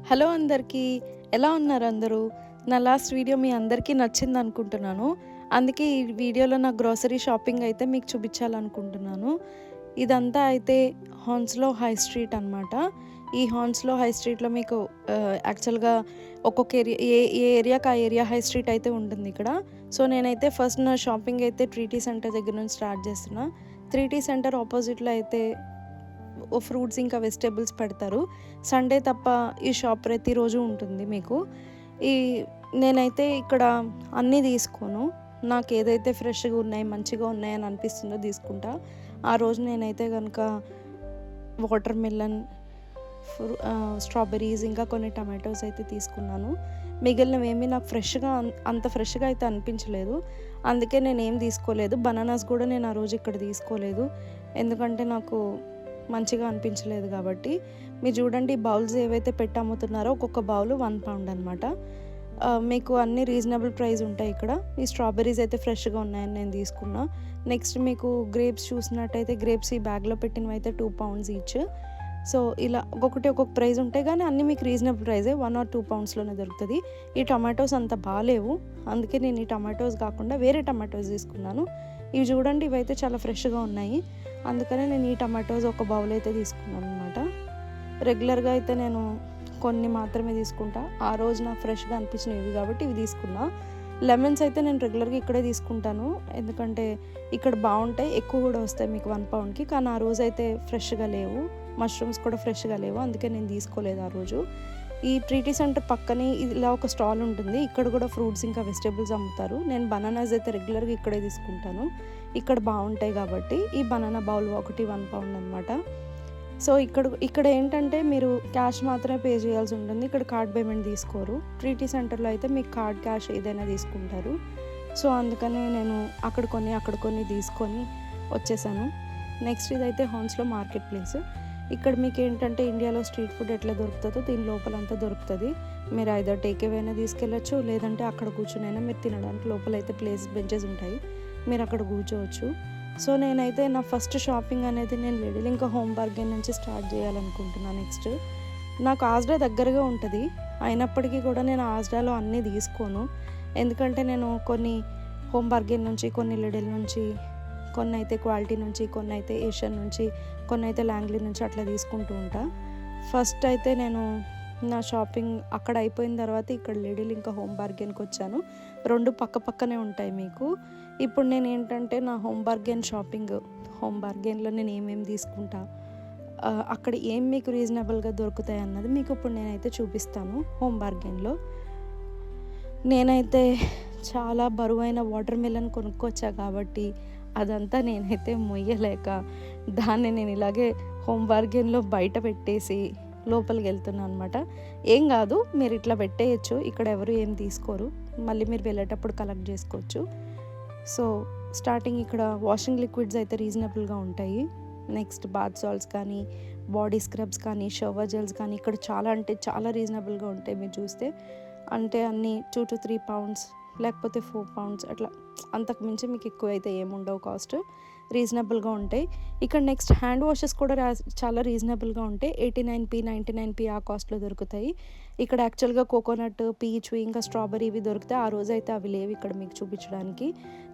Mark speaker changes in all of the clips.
Speaker 1: Hello అందరికీ, ఎలా ఉన్నారు అందరూ? నా లాస్ట్ వీడియో మీ అందరికీ నచ్చింది అనుకుంటున్నాను. అందుకే ఈ వీడియోలో నా గ్రోసరీ షాపింగ్ అయితే మీకు చూపించాలనుకుంటున్నాను. ఇదంతా అయితే హాన్స్లో హై స్ట్రీట్ అనమాట. ఈ హాన్స్లో హై స్ట్రీట్లో మీకు యాక్చువల్గా ఒక్కొక్క ఏరియా ఏ ఏరియాకి ఆ ఏరియా హై స్ట్రీట్ అయితే ఉంటుంది ఇక్కడ. సో నేనైతే ఫస్ట్ నా షాపింగ్ అయితే 3T సెంటర్ దగ్గర నుంచి స్టార్ట్ చేస్తున్నా. 3T సెంటర్ ఆపోజిట్లో అయితే ఫ్రూట్స్ ఇంకా వెజిటేబుల్స్ పెడతారు. సండే తప్ప ఈ షాప్ ప్రతిరోజు ఉంటుంది మీకు. ఈ నేనైతే ఇక్కడ అన్నీ తీసుకోను. నాకు ఏదైతే ఫ్రెష్గా ఉన్నాయి మంచిగా ఉన్నాయని అనిపిస్తుందో తీసుకుంటా. ఆ రోజు నేనైతే కనుక వాటర్ మిలన్, స్ట్రాబెర్రీస్ ఇంకా కొన్ని టమాటోస్ అయితే తీసుకున్నాను. మిగిలినవేమీ నాకు అంత ఫ్రెష్గా అయితే అనిపించలేదు. అందుకే నేనేం తీసుకోలేదు. బనానాస్ కూడా నేను ఆ రోజు ఇక్కడ తీసుకోలేదు, ఎందుకంటే నాకు మంచిగా అనిపించలేదు కాబట్టి. మీరు చూడండి, బౌల్స్ ఏవైతే పెట్టి అమ్ముతున్నారో ఒక్కొక్క బౌల్ 1 pound అనమాట. మీకు అన్ని రీజనబుల్ ప్రైస్ ఉంటాయి ఇక్కడ. ఈ స్ట్రాబెర్రీస్ అయితే ఫ్రెష్గా ఉన్నాయని నేను తీసుకున్నా. నెక్స్ట్ మీకు గ్రేప్స్ చూసినట్టయితే గ్రేప్స్ ఈ బ్యాగ్లో పెట్టినవి అయితే 2 pounds ఈచ్. సో ఇలా ఒక్కొక్క ప్రైస్ ఉంటాయి, కానీ అన్నీ మీకు రీజనబుల్ ప్రైజే, 1 or 2 poundsలోనే దొరుకుతుంది. ఈ టమాటోస్ అంత బాగాలేవు, అందుకే నేను ఈ టమాటోస్ కాకుండా వేరే టమాటోస్ తీసుకున్నాను. ఇవి చూడండి, ఇవైతే చాలా ఫ్రెష్గా ఉన్నాయి. అందుకనే నేను ఈ టమాటోస్ ఒక బౌల్ అయితే తీసుకున్నాను అనమాట. రెగ్యులర్గా అయితే నేను కొన్ని మాత్రమే తీసుకుంటా. ఆ రోజు నాకు ఫ్రెష్గా అనిపించినవి కాబట్టి ఇవి తీసుకున్నా. లెమన్స్ అయితే నేను రెగ్యులర్గా ఇక్కడే తీసుకుంటాను, ఎందుకంటే ఇక్కడ బాగుంటాయి, ఎక్కువ కూడా వస్తాయి మీకు 1 poundకి. కానీ ఆ రోజు అయితే ఫ్రెష్గా లేవు, మష్రూమ్స్ కూడా ఫ్రెష్గా లేవు, అందుకే నేను తీసుకోలేదు ఆ రోజు. ఈ 3T సెంటర్ పక్కనే ఇలా ఒక స్టాల్ ఉంటుంది. ఇక్కడ కూడా ఫ్రూట్స్ ఇంకా వెజిటేబుల్స్ అమ్ముతారు. నేను బనానాస్ అయితే రెగ్యులర్గా ఇక్కడే తీసుకుంటాను, ఇక్కడ బాగుంటాయి కాబట్టి. ఈ బనానా బౌల్ ఒకటి 1 pound అనమాట. సో ఇక్కడ ఏంటంటే మీరు క్యాష్ మాత్రమే పే చేయాల్సి ఉంటుంది. ఇక్కడ కార్డ్ పేమెంట్ తీసుకోరు. 3T సెంటర్లో అయితే మీకు కార్డ్, క్యాష్ ఏదైనా తీసుకుంటారు. సో అందుకని నేను అక్కడ కొన్ని తీసుకొని వచ్చేసాను. నెక్స్ట్ ఇదైతే హాన్స్లో మార్కెట్ ప్లేస్. ఇక్కడ మీకు ఏంటంటే ఇండియాలో స్ట్రీట్ ఫుడ్ ఎట్లా దొరుకుతుందో దీని లోపలంతా దొరుకుతుంది. మీరు ఐదర్ టేక్ అవే అయినా తీసుకెళ్ళచ్చు, లేదంటే అక్కడ కూర్చునైనా మీరు తినడానికి లోపలైతే బెంచెస్ ఉంటాయి, మీరు అక్కడ కూర్చోవచ్చు. సో నేనైతే నా ఫస్ట్ షాపింగ్ అనేది నేను లిటిల్ ఇంకా హోమ్ బార్గెన్ నుంచి స్టార్ట్ చేయాలనుకుంటున్నాను. నెక్స్ట్ నాకు ఆజ్డా దగ్గరగా ఉంటుంది, అయినప్పటికీ కూడా నేను ఆజ్డాలో అన్నీ తీసుకోను, ఎందుకంటే నేను కొన్ని హోమ్ బార్గెన్ నుంచి, కొన్ని లిటిల్ నుంచి, కొన్ని అయితే క్వాలిటీ నుంచి, కొన్ని అయితే ఏషియన్ నుంచి, కొన్ని అయితే లాంగ్లీ నుంచి అట్లా తీసుకుంటూ ఉంటా. ఫస్ట్ అయితే నేను నా షాపింగ్ అక్కడ అయిపోయిన తర్వాత ఇక్కడ లిటిల్ ఇంకా హోమ్ బార్గెన్కి వచ్చాను. 2 పక్కనే ఉంటాయి మీకు. ఇప్పుడు నేను ఏంటంటే నా హోమ్ బార్గెన్లో నేను ఏమేమి తీసుకుంటా, అక్కడ ఏం మీకు రీజనబుల్గా దొరుకుతాయి అన్నది మీకు ఇప్పుడు నేనైతే చూపిస్తాను. హోమ్ బార్గెన్లో నేనైతే చాలా బరువైన వాటర్ మిలన్ కొనుక్కొచ్చా కాబట్టి అదంతా నేనైతే మొయ్యలేక దాన్ని నేను ఇలాగే హోమ్ బార్గెన్లో బయట పెట్టేసి లోపలికి వెళ్తున్నాను అనమాట. ఏం కాదు, మీరు ఇట్లా పెట్టేయచ్చు, ఇక్కడ ఎవరు ఏం తీసుకోరు, మళ్ళీ మీరు వెళ్ళేటప్పుడు కలెక్ట్ చేసుకోవచ్చు. సో స్టార్టింగ్ ఇక్కడ వాషింగ్ లిక్విడ్స్ అయితే రీజనబుల్గా ఉంటాయి. నెక్స్ట్ బాత్ సాల్ట్స్ కానీ, బాడీ స్క్రబ్స్ కానీ, షవర్ జెల్స్ కానీ ఇక్కడ చాలా అంటే చాలా రీజనబుల్గా ఉంటాయి. మీరు చూస్తే అంటే అన్నీ 2 to 3 pounds లేకపోతే 4 pounds అట్లా, అంతకు మించి మీకు ఎక్కువ అయితే ఏముండవు, కాస్ట్ రీజనబుల్గా ఉంటాయి. ఇక్కడ నెక్స్ట్ హ్యాండ్ వాషెస్ కూడా చాలా రీజనబుల్గా ఉంటాయి. 89p 99p ఆ కాస్ట్లో దొరుకుతాయి. ఇక్కడ యాక్చువల్గా కోకోనట్, పీచ్ ఇంకా స్ట్రాబెర్రీ ఇవి దొరుకుతాయి. ఆ రోజు అయితే అవి లేవు ఇక్కడ మీకు చూపించడానికి.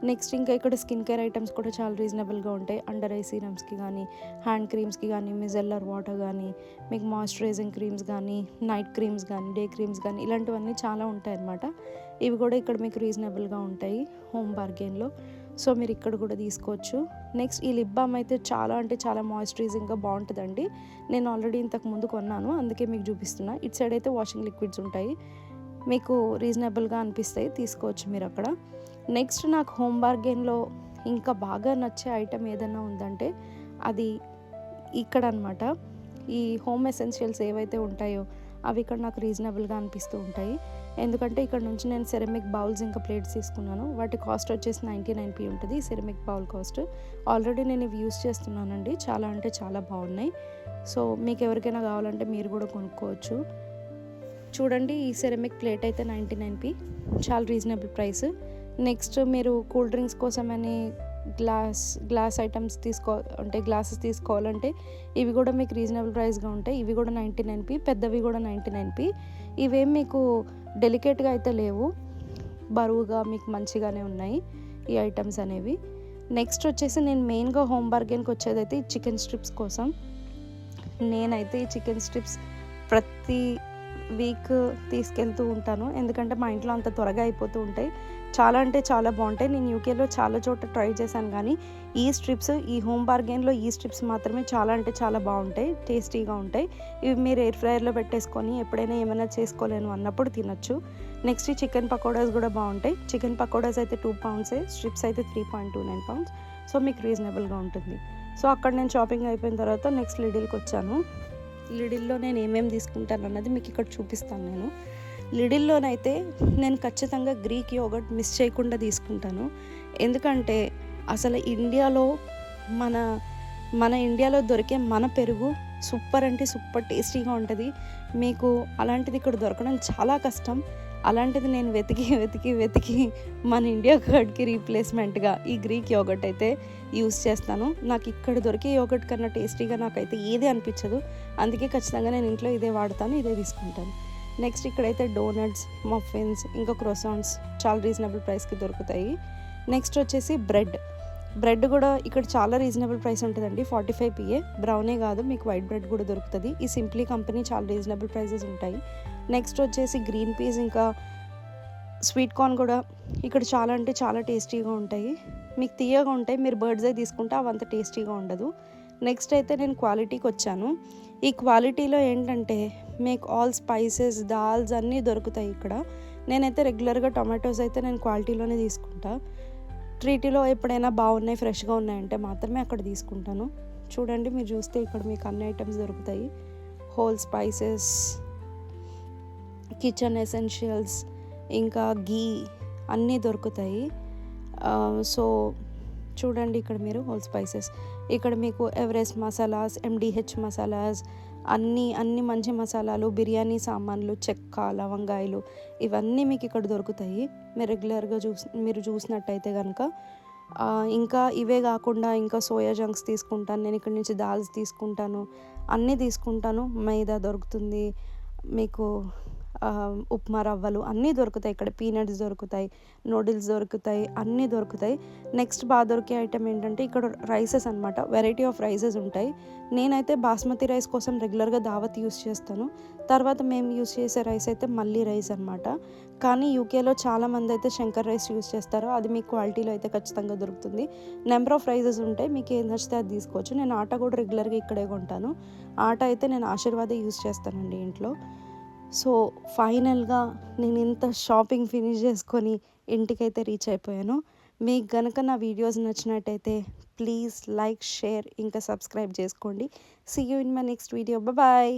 Speaker 1: నెక్స్ట్ ఇంకా ఇక్కడ స్కిన్ కేర్ ఐటమ్స్ కూడా చాలా రీజనబుల్గా ఉంటాయి. అండర్ ఐ సీరమ్స్కి కానీ, హ్యాండ్ క్రీమ్స్కి కానీ, మిజెల్లర్ వాటర్ కానీ, మీకు మాయిశ్చరైజింగ్ క్రీమ్స్ కానీ, నైట్ క్రీమ్స్ కానీ, డే క్రీమ్స్ కానీ, ఇలాంటివన్నీ చాలా ఉంటాయి అన్నమాట. ఇవి కూడా ఇక్కడ మీకు రీజనబుల్గా ఉంటాయి హోమ్ బార్గెన్లో. సో మీరు ఇక్కడ కూడా తీసుకోవచ్చు. నెక్స్ట్ ఈ లిప్ బామ్ అయితే చాలా అంటే చాలా మాయిశ్చరైజింగ్గా బాగుంటుందండి. నేను ఆల్రెడీ ఇంతకు ముందు కొన్నాను, అందుకే మీకు చూపిస్తున్నా. ఇటు సైడ్ అయితే వాషింగ్ లిక్విడ్స్ ఉంటాయి, మీకు రీజనబుల్గా అనిపిస్తాయి, తీసుకోవచ్చు మీరు అక్కడ. నెక్స్ట్ నాకు హోమ్ బార్గెన్లో ఇంకా బాగా నచ్చే ఐటెం ఏదైనా ఉందంటే అది ఇక్కడ అనమాట. ఈ హోమ్ ఎసెన్షియల్స్ ఏవైతే ఉంటాయో అవి ఇక్కడ నాకు రీజనబుల్గా అనిపిస్తూ ఉంటాయి. ఎందుకంటే ఇక్కడ నుంచి నేను సెరమిక్ బౌల్స్ ఇంకా ప్లేట్స్ తీసుకున్నాను. వాటి కాస్ట్ వచ్చేసి 99p ఉంటుంది, సెరమిక్ బౌల్ కాస్ట్. ఆల్రెడీ నేను ఇవి యూస్ చేస్తున్నానండి, చాలా అంటే చాలా బాగున్నాయి. సో మీకు ఎవరికైనా కావాలంటే మీరు కూడా కొనుక్కోవచ్చు. చూడండి, ఈ సెరమిక్ ప్లేట్ అయితే 99p, చాలా రీజనబుల్ ప్రైస్. నెక్స్ట్ మీరు కూల్ డ్రింక్స్ కోసమని గ్లాస్ ఐటమ్స్ గ్లాసెస్ తీసుకోవాలంటే ఇవి కూడా మీకు రీజనబుల్ ప్రైస్గా ఉంటాయి. ఇవి కూడా 99p, పెద్దవి కూడా 99p. ఇవేం మీకు డెలికేట్గా అయితే లేవు, బరువుగా మీకు మంచిగానే ఉన్నాయి ఈ ఐటమ్స్ అనేవి. నెక్స్ట్ వచ్చేసి నేను మెయిన్గా హోమ్ బార్గెన్కి వచ్చేదైతే ఈ చికెన్ స్ట్రిప్స్ కోసం. నేనైతే ఈ చికెన్ స్ట్రిప్స్ ప్రతి వీక్ తీసుకెళ్తూ ఉంటాను, ఎందుకంటే మా ఇంట్లో అంత త్వరగా అయిపోతూ ఉంటాయి. చాలా అంటే చాలా బాగుంటాయి. నేను యూకేలో చాలా చోట ట్రై చేశాను, కానీ ఈ హోమ్ బార్గెన్లో ఈ స్ట్రిప్స్ మాత్రమే చాలా అంటే చాలా బాగుంటాయి, టేస్టీగా ఉంటాయి. ఇవి మీరు ఎయిర్ ఫ్రైయర్లో పెట్టేసుకొని ఎప్పుడైనా ఏమైనా చేసుకోలేను అన్నప్పుడు తినొచ్చు. నెక్స్ట్ ఈ చికెన్ పకోడాస్ కూడా బాగుంటాయి. చికెన్ పకోడాస్ అయితే 2 pounds, స్ట్రిప్స్ అయితే 3.29 pounds. సో మీకు రీజనబుల్గా ఉంటుంది. సో అక్కడ నేను షాపింగ్ అయిపోయిన తర్వాత నెక్స్ట్ లిడిల్కి వచ్చాను. లిడిల్లో నేను ఏమేమి తీసుకుంటాను అన్నది మీకు ఇక్కడ చూపిస్తాను. లిడిల్లోనైతే నేను ఖచ్చితంగా గ్రీక్ యోగర్ట్ మిస్ చేయకుండా తీసుకుంటాను, ఎందుకంటే అసలు మన ఇండియాలో దొరికే మన పెరుగు సూపర్ అంటే సూపర్ టేస్టీగా ఉంటుంది. మీకు అలాంటిది ఇక్కడ దొరకడం చాలా కష్టం. అలాంటిది నేను వెతికి మన ఇండియా కర్డ్కి రీప్లేస్మెంట్గా ఈ గ్రీక్ యోగర్ట్ అయితే యూస్ చేస్తాను. నాకు ఇక్కడ దొరికే యోగర్ట్ కన్నా టేస్టీగా నాకైతే ఏది అనిపించదు. అందుకే ఖచ్చితంగా నేను ఇంట్లో ఇదే వాడతాను, ఇదే తీసుకుంటాను. నెక్స్ట్ ఇక్కడైతే డోనట్స్, మఫిన్స్, ఇంకా క్రోసాన్స్ చాలా రీజనబుల్ ప్రైస్కి దొరుకుతాయి. నెక్స్ట్ వచ్చేసి బ్రెడ్ కూడా ఇక్కడ చాలా రీజనబుల్ ప్రైస్ ఉంటుందండి, 45p. బ్రౌనే కాదు, మీకు వైట్ బ్రెడ్ కూడా దొరుకుతుంది. ఈ సింప్లీ కంపెనీ చాలా రీజనబుల్ ప్రైసెస్ ఉంటాయి. నెక్స్ట్ వచ్చేసి గ్రీన్ పీస్ ఇంకా స్వీట్ కార్న్ కూడా ఇక్కడ చాలా అంటే చాలా టేస్టీగా ఉంటాయి, మీకు తీయగా ఉంటాయి. మీరు బర్డ్స్ ఐ తీసుకుంటే అవంత టేస్టీగా ఉండదు. నెక్స్ట్ అయితే నేను క్వాలిటీకి వచ్చాను. ఈ క్వాలిటీలో ఏంటంటే మీకు ఆల్ స్పైసెస్, దాల్స్ అన్నీ దొరుకుతాయి ఇక్కడ. నేనైతే రెగ్యులర్గా టొమాటోస్ అయితే నేను క్వాలిటీలోనే తీసుకుంటా. ట్రీటీలో ఎప్పుడైనా బాగున్నాయి, ఫ్రెష్గా ఉన్నాయంటే మాత్రమే అక్కడ తీసుకుంటాను. చూడండి, మీరు చూస్తే ఇక్కడ మీకు అన్ని ఐటమ్స్ దొరుకుతాయి. హోల్ స్పైసెస్, కిచెన్ ఎసెన్షియల్స్, ఇంకా గీ అన్నీ దొరుకుతాయి. సో చూడండి, ఇక్కడ మీరు హోల్ స్పైసెస్, ఇక్కడ మీకు ఎవరెస్ట్ మసాలాస్, MDH మసాలాస్, అన్ని మంచి మసాలాలు, బిర్యానీ సామాన్లు, చెక్క, లవంగాయలు ఇవన్నీ మీకు ఇక్కడ దొరుకుతాయి. మీరు రెగ్యులర్గా మీరు చూసినట్టయితే కనుక. ఇంకా ఇవే కాకుండా ఇంకా సోయా జంక్స్ తీసుకుంటాను నేను, ఇక్కడ నుంచి దాల్స్ తీసుకుంటాను, అన్నీ తీసుకుంటాను. మైదా దొరుకుతుంది మీకు, ఉప్మా రవ్వలు అన్నీ దొరుకుతాయి ఇక్కడ. పీనట్స్ దొరుకుతాయి, నూడిల్స్ దొరుకుతాయి, అన్నీ దొరుకుతాయి. నెక్స్ట్ బాగా దొరికే ఐటమ్ ఏంటంటే ఇక్కడ రైసెస్ అనమాట. వెరైటీ ఆఫ్ రైసెస్ ఉంటాయి. నేనైతే బాస్మతి రైస్ కోసం రెగ్యులర్గా దావత్ యూస్ చేస్తాను. తర్వాత మేము యూస్ చేసే రైస్ అయితే మళ్ళీ రైస్ అనమాట. కానీ యూకేలో చాలామంది అయితే శంకర్ రైస్ యూస్ చేస్తారు, అది మీ క్వాలిటీలో అయితే ఖచ్చితంగా దొరుకుతుంది. నెంబర్ ఆఫ్ రైసెస్ ఉంటాయి, మీకు ఏం నచ్చితే అది తీసుకోవచ్చు. నేను ఆటా కూడా రెగ్యులర్గా ఇక్కడే కొంటాను. ఆటా అయితే నేను ఆశీర్వాదే యూస్ చేస్తానండి ఇంట్లో. సో ఫైనల్గా నేను ఇంత షాపింగ్ ఫినిష్ చేసుకొని ఇంటికైతే రీచ్ అయిపోయాను. మీకు కనుక నా వీడియోస్ నచ్చినట్టయితే ప్లీజ్ లైక్, షేర్, ఇంకా సబ్స్క్రైబ్ చేసుకోండి. See you in my next video. Bye.